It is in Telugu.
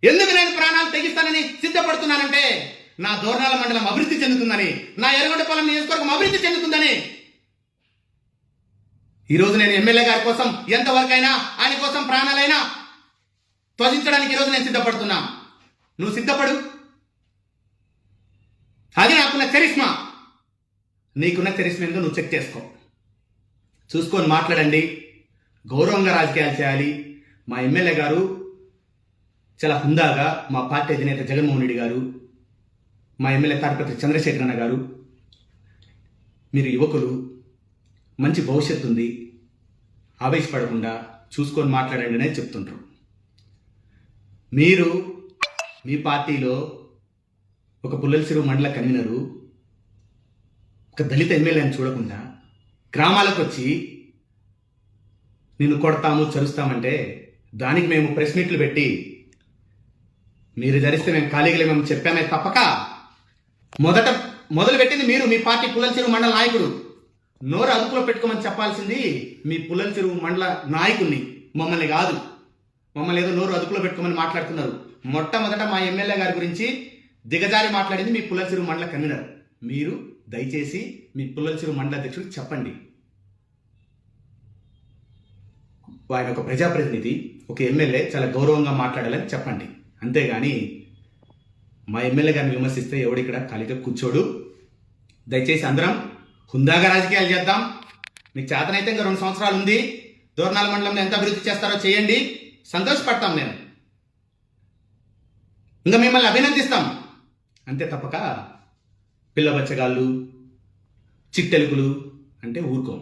ఎందుకు నేను ప్రాణాలు తెగిస్తానని సిద్ధపడుతున్నానంటే నా దోర్నాల మండలం అభివృద్ధి చెందుతుందని, నా ఎర్రగొండపాలెం నియోజకవర్గం అభివృద్ధి చెందుతుందని. ఈరోజు నేను ఎమ్మెల్యే గారి కోసం ఎంతవరకైనా, ఆయన కోసం ప్రాణాలైనా త్వజించడానికి ఈరోజు నేను సిద్ధపడుతున్నా. నువ్వు సిద్ధపడు. అది నాకున్న చరిష్మా. నీకున్న చరిష్మా ఏందో నువ్వు చెక్ చేసుకో, చూసుకొని మాట్లాడండి. గౌరవంగా రాజకీయాలు చేయాలి. మా ఎమ్మెల్యే గారు చాలా హుందాగా, మా పార్టీ అధినేత జగన్మోహన్ రెడ్డి గారు, మా ఎమ్మెల్యే తాడిపత్రి చంద్రశేఖర్ అన్న గారు, మీరు యువకులు, మంచి భవిష్యత్తు ఉంది, ఆవేశపడకుండా చూసుకొని మాట్లాడండి అనేది చెప్తుంటారు. మీరు మీ పార్టీలో ఒక పుల్లల చెరువు మండల కన్వీనరు, ఒక దళిత ఎమ్మెల్యేని చూడకుండా గ్రామాలకు వచ్చి నిన్ను కొడతాము, చరుస్తామంటే దానికి మేము ప్రెస్ మీట్లు పెట్టి మీరు ధరిస్తే మేము ఖాళీగా మేము చెప్పామే తప్పక. మొదలు పెట్టింది మీరు, మీ పార్టీ పుల్లల చెరువు మండల నాయకుడు. నోరు అదుపులో పెట్టుకోమని చెప్పాల్సింది మీ పుల్లల చెరువు మండల నాయకుడిని, మమ్మల్ని కాదు. మమ్మల్ని ఏదో నోరు అదుపులో పెట్టుకోమని మాట్లాడుతున్నారు. మొట్టమొదట మా ఎమ్మెల్యే గారి గురించి దిగజారి మాట్లాడింది మీ పుల్లల చెరువు మండల కన్వీనర్. మీరు దయచేసి మీ పుల్లల చెరువు మండల అధ్యక్షుడికి చెప్పండి. ఆయన ఒక ప్రజాప్రతినిధి, ఒక ఎమ్మెల్యే, చాలా గౌరవంగా మాట్లాడాలని చెప్పండి. అంతేగాని మా ఎమ్మెల్యే గారిని విమర్శిస్తే ఎవడిక్కడ ఖాళీగా కూర్చోడు. దయచేసి అందరం హుందాగా రాజకీయాలు చేద్దాం. మీకు చేతనైతే ఇంకా 2 సంవత్సరాలు ఉంది. దోర్నాల మండలంలో ఎంత అభివృద్ధి చేస్తారో చేయండి, సంతోషపడతాం. మేము ఇంకా మిమ్మల్ని అభినందిస్తాం. అంతే తప్పక పిల్ల బచ్చగాళ్ళు, చిట్టెలుకులు అంటే ఊరుకోం.